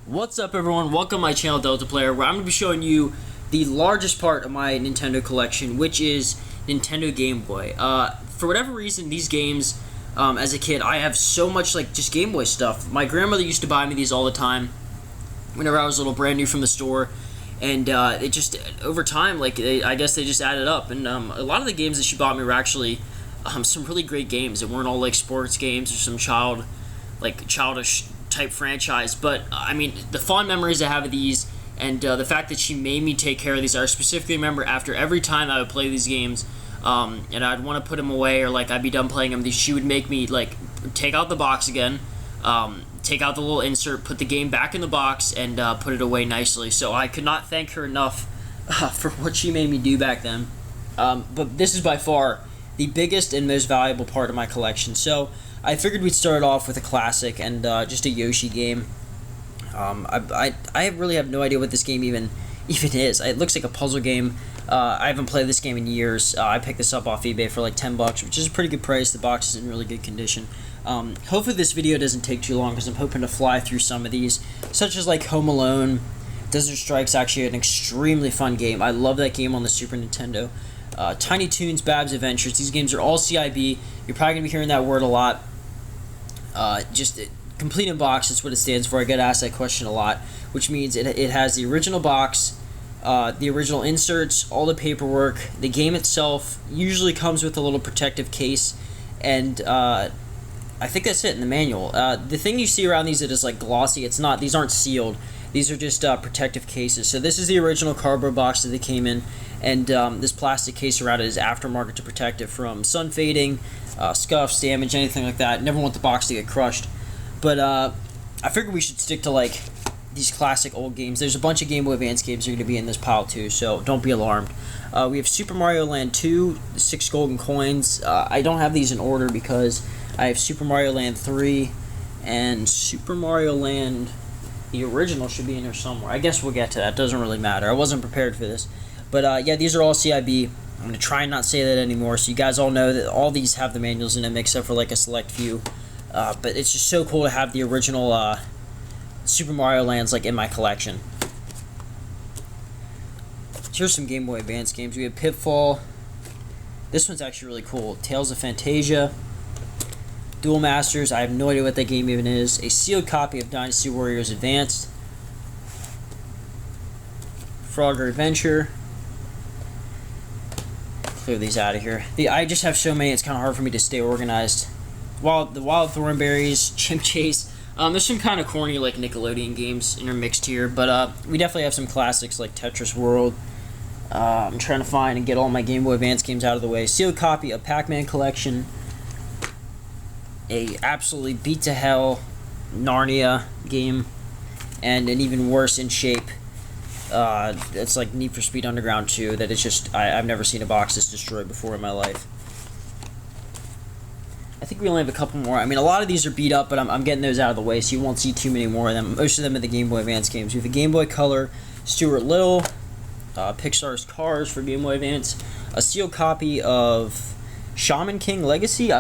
What's up, everyone? Welcome to my channel, Delta Player, where I'm going to be showing you the largest part of my Nintendo collection, which is Nintendo Game Boy. For whatever reason, these games, as a kid, I have so much, just Game Boy stuff. My grandmother used to buy me these all the time whenever I was a little brand new from the store, and it just, over time, I guess they just added up, and a lot of the games that she bought me were actually some really great games. It weren't all, sports games or some childish type franchise, but I mean, the fond memories I have of these, and the fact that she made me take care of these, I specifically remember after every time I would play these games, and I'd want to put them away, or I'd be done playing them, she would make me take out the box again, take out the little insert, put the game back in the box, and put it away nicely. So I could not thank her enough for what she made me do back then. But this is by far the biggest and most valuable part of my collection. So I figured we'd start off with a classic and just a Yoshi game. I really have no idea what this game even is. It looks like a puzzle game. I haven't played this game in years. I picked this up off eBay for $10, which is a pretty good price. The box is in really good condition. Hopefully this video doesn't take too long because I'm hoping to fly through some of these, such as Home Alone. Desert Strike's actually an extremely fun game. I love that game on the Super Nintendo. Tiny Toons, Bab's Adventures. These games are all CIB. You're probably going to be hearing that word a lot. Complete in box, that's what it stands for. I get asked that question a lot, which means it has the original box, the original inserts, all the paperwork. The game itself usually comes with a little protective case, and I think that's it in the manual. The thing you see around these that is glossy, it's not. These aren't sealed. These are just protective cases. So this is the original cardboard box that they came in, and this plastic case around it is aftermarket to protect it from sun fading, scuffs, damage, anything like that. Never want the box to get crushed. But I figured we should stick to these classic old games. There's a bunch of Game Boy Advance games that are going to be in this pile too, so don't be alarmed. We have Super Mario Land 2, the 6 golden coins. I don't have these in order because I have Super Mario Land 3 and Super Mario Land, the original, should be in there somewhere. I guess we'll get to that. Doesn't really matter. I wasn't prepared for this. But yeah, these are all CIB. I'm going to try and not say that anymore, so you guys all know that all these have the manuals in them except for a select few. But it's just so cool to have the original Super Mario Lands in my collection. Here's some Game Boy Advance games. We have Pitfall. This one's actually really cool. Tales of Fantasia. Duel Masters. I have no idea what that game even is. A sealed copy of Dynasty Warriors Advanced. Frogger Adventure. Clear these out of here. I just have so many, it's kind of hard for me to stay organized. The Wild Thornberries, Chimp Chase. There's some kind of corny Nickelodeon games intermixed here, but we definitely have some classics like Tetris World. I'm trying to find and get all my Game Boy Advance games out of the way. Sealed copy of Pac-Man Collection. A absolutely beat to hell Narnia game, and an even worse in shape. It's like Need for Speed Underground 2, that it's just, I've never seen a box this destroyed before in my life. I think we only have a couple more. I mean, a lot of these are beat up, but I'm getting those out of the way, so you won't see too many more of them. Most of them are the Game Boy Advance games. We have a Game Boy Color, Stuart Little, Pixar's Cars for Game Boy Advance, a sealed copy of Shaman King Legacy. I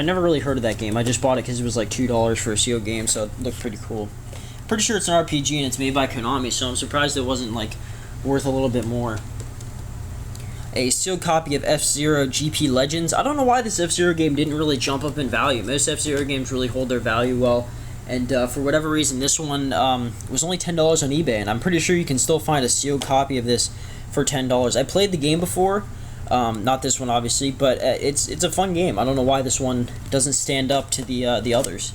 never really heard of that game. I just bought it because it was $2 for a sealed game, so it looked pretty cool. Pretty sure it's an RPG and it's made by Konami, so I'm surprised it wasn't worth a little bit more. A sealed copy of F-Zero GP Legends. I don't know why this F-Zero game didn't really jump up in value. Most F-Zero games really hold their value well, and for whatever reason this one was only $10 on eBay, and I'm pretty sure you can still find a sealed copy of this for $10. I played the game before, not this one obviously, but it's a fun game. I don't know why this one doesn't stand up to the others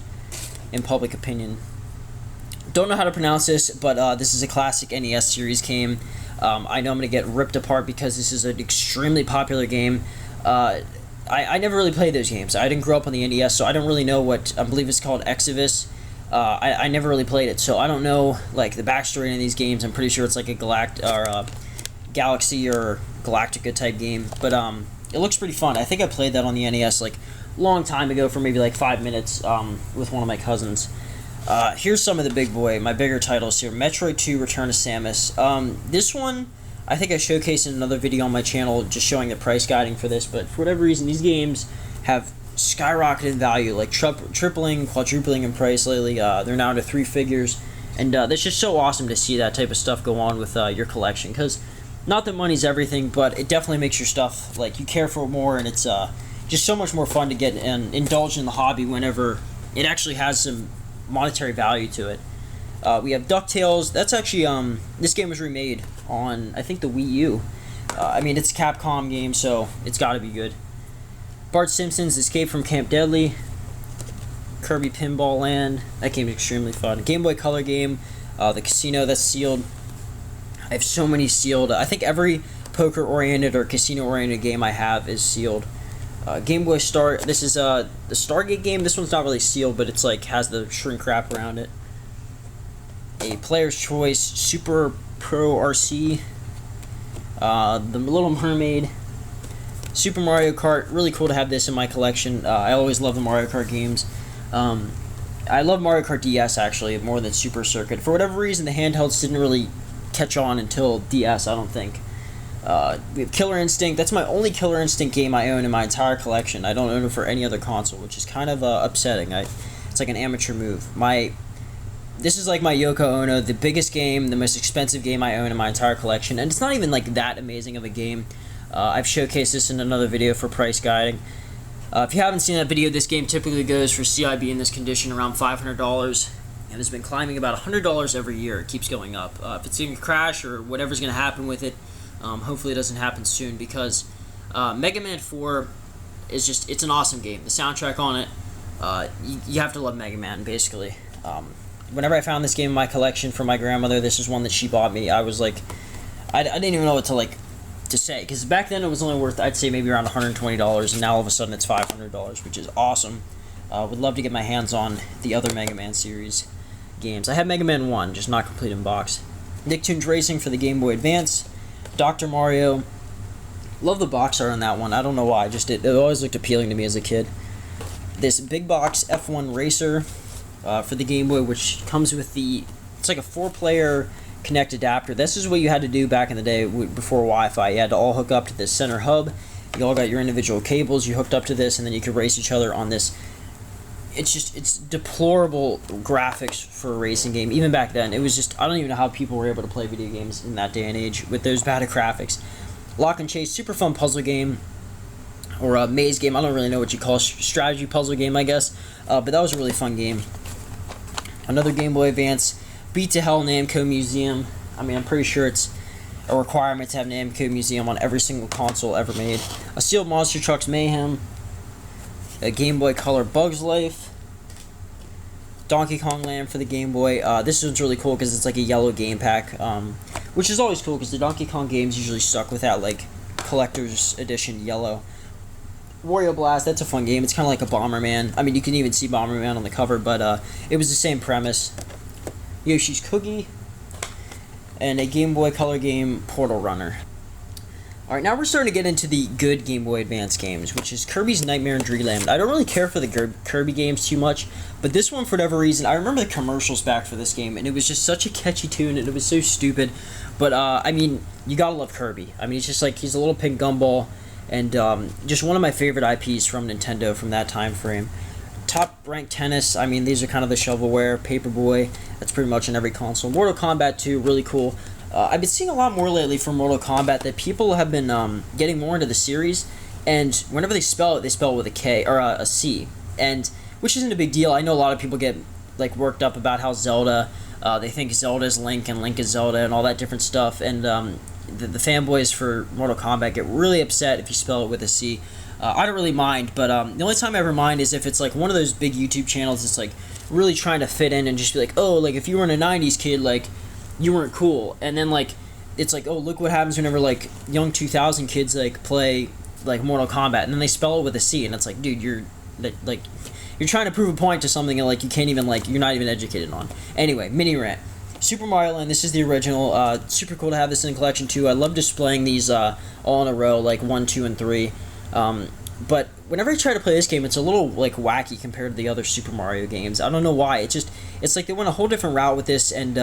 in public opinion. Don't know how to pronounce this, but this is a classic NES series game. I know I'm going to get ripped apart because this is an extremely popular game. I never really played those games. I didn't grow up on the NES, so I don't really know what, I believe it's called Exodus. I never really played it, so I don't know the backstory in these games. I'm pretty sure it's a Galaxy or Galactica type game, but it looks pretty fun. I think I played that on the NES long time ago for maybe 5 minutes with one of my cousins. Here's some of the my bigger titles here. Metroid 2 Return to Samus. This one, I think I showcased in another video on my channel just showing the price guiding for this, but for whatever reason, these games have skyrocketed in value, like tripling, quadrupling in price lately. They're now into 3 figures, And it's just so awesome to see that type of stuff go on with your collection, because not that money's everything, but it definitely makes your stuff, like, you care for it more, and it's just so much more fun to get and indulge in the hobby whenever it actually has some monetary value to it. We have DuckTales. That's actually, this game was remade on, I think, the Wii U. I mean, it's a Capcom game, so it's got to be good. Bart Simpson's Escape from Camp Deadly. Kirby Pinball Land. That game is extremely fun. Game Boy Color game. The Casino, that's sealed. I have so many sealed. I think every poker-oriented or casino-oriented game I have is sealed. Game Boy Star. This is the Stargate game. This one's not really sealed, but it's like has the shrink wrap around it. A Player's Choice Super Pro RC. The Little Mermaid. Super Mario Kart. Really cool to have this in my collection. I always love the Mario Kart games. I love Mario Kart DS actually more than Super Circuit. For whatever reason, the handhelds didn't really catch on until DS, I don't think. We have Killer Instinct. That's my only Killer Instinct game I own in my entire collection. I don't own it for any other console, which is kind of upsetting. It's like an amateur move. This is like my Yoko Ono, the biggest game, the most expensive game I own in my entire collection, and it's not even like that amazing of a game. I've showcased this in another video for price guiding. If you haven't seen that video, this game typically goes for CIB in this condition around $500, and has been climbing about $100 every year. It keeps going up. If it's going to crash or whatever's going to happen with it, hopefully it doesn't happen soon, because Mega Man 4 is just, it's an awesome game. The soundtrack on it, you have to love Mega Man, basically. Whenever I found this game in my collection from my grandmother, this is one that she bought me. I was like, I didn't even know what to say, because back then it was only worth, I'd say, maybe around $120, and now all of a sudden it's $500, which is awesome. Would love to get my hands on the other Mega Man series games. I have Mega Man 1, just not complete in box. Nicktoons Racing for the Game Boy Advance. Dr. Mario. Love the box art on that one. I don't know why, just it always looked appealing to me as a kid. This big box F1 Racer for the Game Boy, which comes with it's like a 4-player Connect adapter. This is what you had to do back in the day before Wi-Fi. You had to all hook up to this center hub. You all got your individual cables. You hooked up to this, and then you could race each other on this. It's deplorable graphics for a racing game. Even back then, it was just, I don't even know how people were able to play video games in that day and age with those bad graphics. Lock and Chase, super fun puzzle game, or a maze game. I don't really know what you call strategy puzzle game, I guess. But that was a really fun game. Another Game Boy Advance. Beat to Hell Namco Museum. I mean, I'm pretty sure it's a requirement to have Namco Museum on every single console ever made. A sealed Monster Trucks Mayhem. A Game Boy Color Bugs Life. Donkey Kong Land for the Game Boy. This one's really cool because it's like a yellow game pack, which is always cool because the Donkey Kong games usually stuck with that like collector's edition yellow. Wario Blast, that's a fun game. It's kind of like a Bomberman. I mean, you can even see Bomberman on the cover, but it was the same premise. Yoshi's Cookie, and a Game Boy Color game, Portal Runner. Alright, now we're starting to get into the good Game Boy Advance games, which is Kirby's Nightmare in Dreamland. I don't really care for the Kirby games too much, but this one, for whatever reason, I remember the commercials back for this game, and it was just such a catchy tune, and it was so stupid. But, I mean, you gotta love Kirby. I mean, it's just like, he's a little pink gumball, and just one of my favorite IPs from Nintendo from that time frame. Top Rank Tennis, I mean, these are kind of the shovelware. Paperboy, that's pretty much in every console. Mortal Kombat 2, really cool. I've been seeing a lot more lately from Mortal Kombat that people have been getting more into the series, and whenever they spell it with a K, or a C, and which isn't a big deal. I know a lot of people get like worked up about how Zelda, they think Zelda is Link and Link is Zelda and all that different stuff, and the fanboys for Mortal Kombat get really upset if you spell it with a C. I don't really mind, but the only time I ever mind is if it's like one of those big YouTube channels that's like really trying to fit in and just be like, oh, like if you were in a 90s kid, like you weren't cool, and then like it's like, oh, look what happens whenever like young 2000 kids like play like Mortal Kombat, and then they spell it with a C, and it's like, dude, you're trying to prove a point to something that like you can't even, like, you're not even educated on. Anyway, mini rant. Super Mario Land, this is the original. Super cool to have this in collection too. I love displaying these all in a row, like 1, 2, and 3. But whenever I try to play this game, it's a little like wacky compared to the other Super Mario games. I don't know why. It's like they went a whole different route with this, and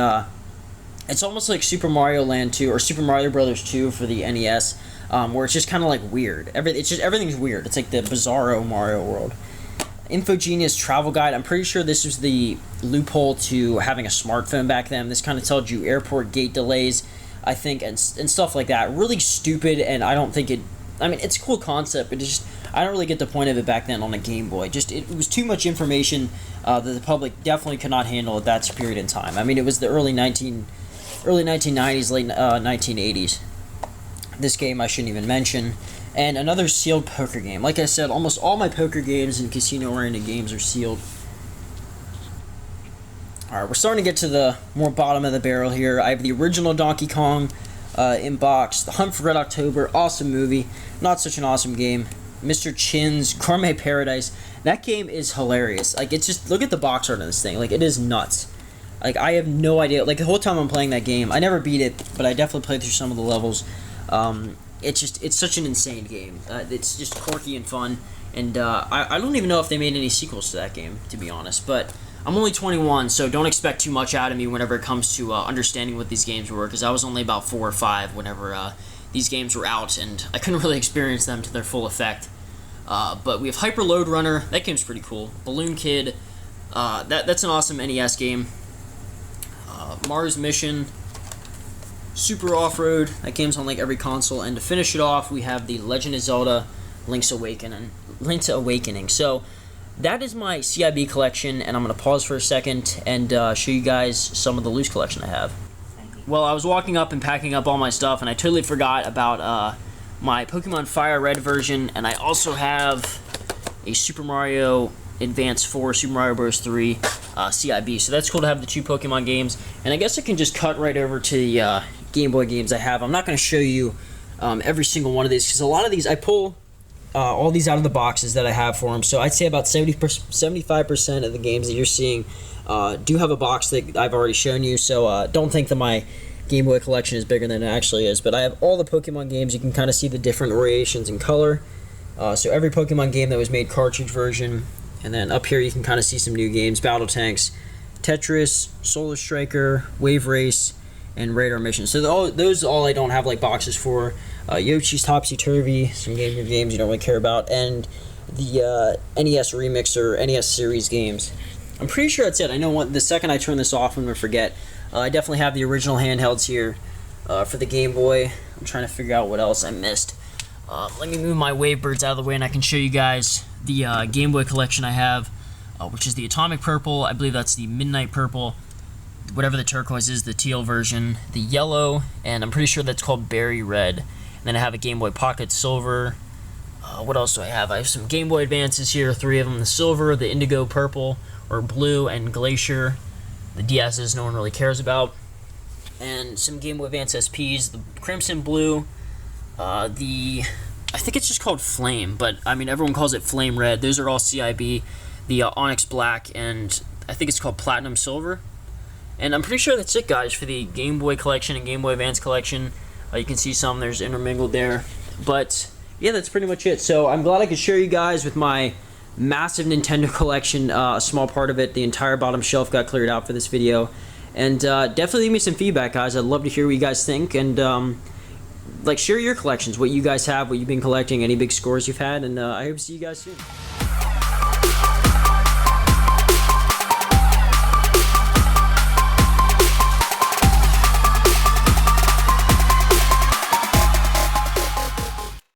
it's almost like Super Mario Land 2 or Super Mario Brothers 2 for the NES, where it's just kind of like weird. Everything's weird. It's like the Bizarro Mario World. Infogenius Travel Guide. I'm pretty sure this was the loophole to having a smartphone back then. This kind of tells you airport gate delays, I think, and stuff like that. Really stupid, and I don't think it... I mean, it's a cool concept, but it's just... I don't really get the point of it back then on a Game Boy. Just, it was too much information that the public definitely could not handle at that period in time. I mean, it was the early 1990s, late 1980s. This game I shouldn't even mention. And another sealed poker game. Like I said, almost all my poker games and casino-oriented games are sealed. Alright, we're starting to get to the more bottom of the barrel here. I have the original Donkey Kong in box. The Hunt for Red October, awesome movie. Not such an awesome game. Mr. Chin's Gourmet Paradise. That game is hilarious. Like, it's just, look at the box art on this thing. Like, it is nuts. Like, I have no idea. Like, the whole time I'm playing that game, I never beat it, but I definitely played through some of the levels. It's such an insane game. It's just quirky and fun, and I don't even know if they made any sequels to that game, to be honest, but I'm only 21, so don't expect too much out of me whenever it comes to understanding what these games were, because I was only about 4 or 5 whenever these games were out, and I couldn't really experience them to their full effect. But we have Hyper Load Runner. That game's pretty cool. Balloon Kid. That's an awesome NES game. Mars Mission. Super Off-Road. That game's on like every console. And to finish it off, we have the Legend of Zelda Link's Awakening. So that is my CIB collection, and I'm going to pause for a second and show you guys some of the loose collection I have. Well, I was walking up and packing up all my stuff, and I totally forgot about my Pokemon Fire Red version, and I also have a Super Mario Advance 4, Super Mario Bros. 3 CIB. So that's cool to have the 2 Pokemon games, and I guess I can just cut right over to the Game Boy games I have. I'm not going to show you every single one of these, because a lot of these, I pull all these out of the boxes that I have for them, so I'd say about 75% of the games that you're seeing do have a box that I've already shown you, so don't think that my Game Boy collection is bigger than it actually is, but I have all the Pokemon games. You can kind of see the different variations in color. So every Pokemon game that was made cartridge version, and then up here you can kind of see some new games: Battle Tanks, Tetris, Solar Striker, Wave Race, and Radar Mission. So those all I don't have like boxes for. Yoshi's Topsy Turvy, some games you don't really care about, and the NES Remixer, NES Series games. I'm pretty sure that's it. I know the second I turn this off, I'm going to forget. I definitely have the original handhelds here for the Game Boy. I'm trying to figure out what else I missed. Let me move my Wavebirds out of the way, and I can show you guys the Game Boy collection I have, which is the Atomic Purple. I believe that's the Midnight Purple. Whatever the turquoise is, the teal version. The yellow, and I'm pretty sure that's called Berry Red. And then I have a Game Boy Pocket Silver. What else do I have? I have some Game Boy Advances here, 3 of them. The Silver, the Indigo Purple, or Blue, and Glacier. The DS's no one really cares about. And some Game Boy Advance SPs, the Crimson Blue, I think it's just called Flame, but I mean everyone calls it Flame Red. Those are all CIB. The Onyx Black, and I think it's called Platinum Silver. And I'm pretty sure that's it, guys, for the Game Boy collection and Game Boy Advance collection. You can see some, there's intermingled there. But yeah, that's pretty much it. So I'm glad I could share you guys with my massive Nintendo collection, a small part of it. The entire bottom shelf got cleared out for this video. And definitely leave me some feedback, guys. I'd love to hear what you guys think. And like, share your collections, what you guys have, what you've been collecting, any big scores you've had. And I hope to see you guys soon.